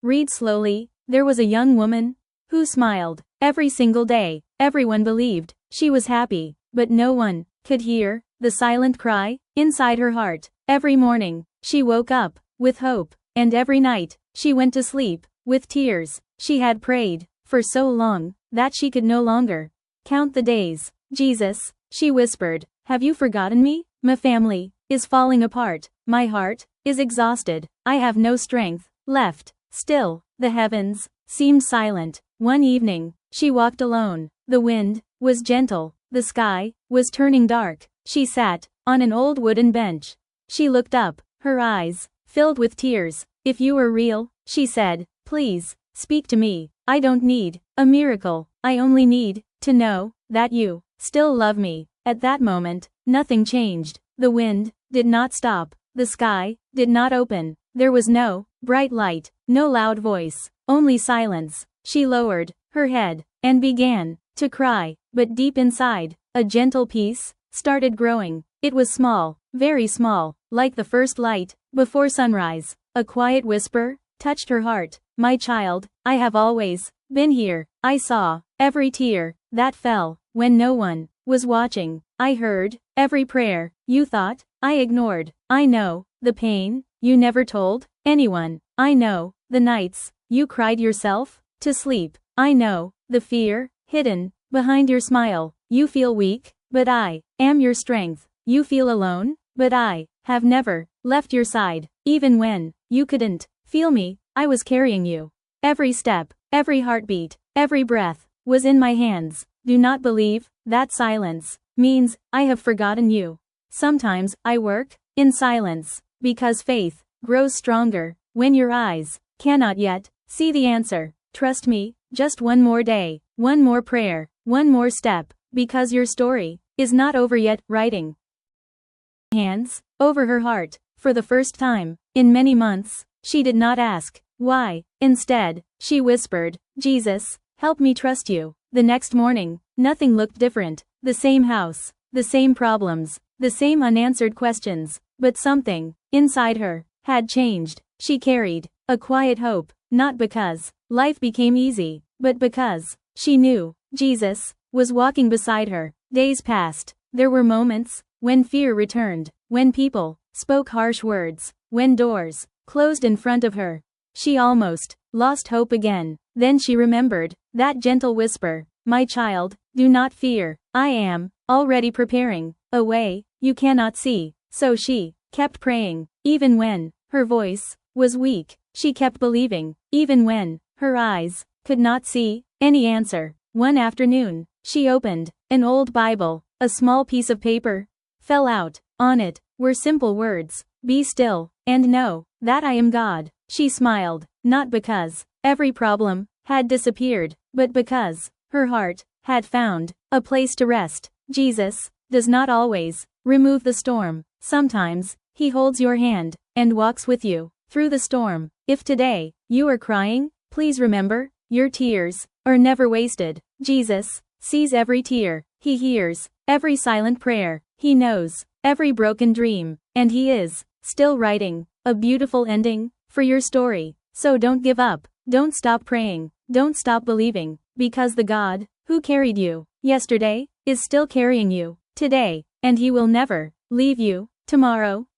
Read slowly. There was a young woman who smiled every single day. Everyone believed she was happy, but no one could hear the silent cry inside her heart. Every morning, she woke up with hope, and every night, she went to sleep with tears. She had prayed for so long that she could no longer count the days. Jesus, she whispered, have you forgotten me? My family is falling apart. My heart is exhausted. I have no strength left. Still, the heavens seemed silent. One evening, she walked alone. The wind was gentle. The sky was turning dark. She sat on an old wooden bench. She looked up, her eyes filled with tears. If you were real, she said, please, speak to me. I don't need a miracle. I only need to know that you still love me. At that moment, nothing changed. The wind did not stop. The sky did not open. There was no bright light, no loud voice, only silence. She lowered her head and began to cry, but deep inside, a gentle peace started growing. It was small, very small, like the first light before sunrise. A quiet whisper touched her heart. My child, I have always been here. I saw every tear that fell when no one was watching. I heard every prayer you thought I ignored. I know the pain you never told anyone. I know the nights you cried yourself to sleep. I know the fear hidden behind your smile. You feel weak, but I am your strength. You feel alone, but I have never left your side. Even when you couldn't feel me, I was carrying you. Every step, every heartbeat, every breath was in my hands. Do not believe that silence means I have forgotten you. Sometimes I work in silence because faith grows stronger when your eyes cannot yet see the answer. Trust me, just one more day, one more prayer, one more step, because your story is not over yet. Writing hands over her heart. For the first time in many months, she did not ask why. Instead, she whispered, Jesus, help me trust you. The next morning, nothing looked different. The same house, the same problems, the same unanswered questions, but something inside her had changed. She carried a quiet hope, not because life became easy, but because she knew Jesus was walking beside her. Days passed. There were moments when fear returned, when people spoke harsh words, when doors closed in front of her. She almost lost hope again. Then she remembered that gentle whisper, my child, do not fear. I am already preparing a way you cannot see. So she kept praying, even when her voice was weak. She kept believing, even when her eyes could not see any answer. One afternoon, she opened an old Bible. A small piece of paper fell out. On it were simple words, be still, and know that I am God. She smiled, not because every problem had disappeared, but because her heart had found a place to rest. Jesus does not always remove the storm. Sometimes, he holds your hand and walks with you through the storm. If today you are crying, please remember, your tears are never wasted. Jesus sees every tear. He hears every silent prayer. He knows every broken dream, and he is still writing a beautiful ending for your story. So don't give up. Don't stop praying. Don't stop believing, because the God who carried you yesterday is still carrying you today, and he will never leave you. Tomorrow,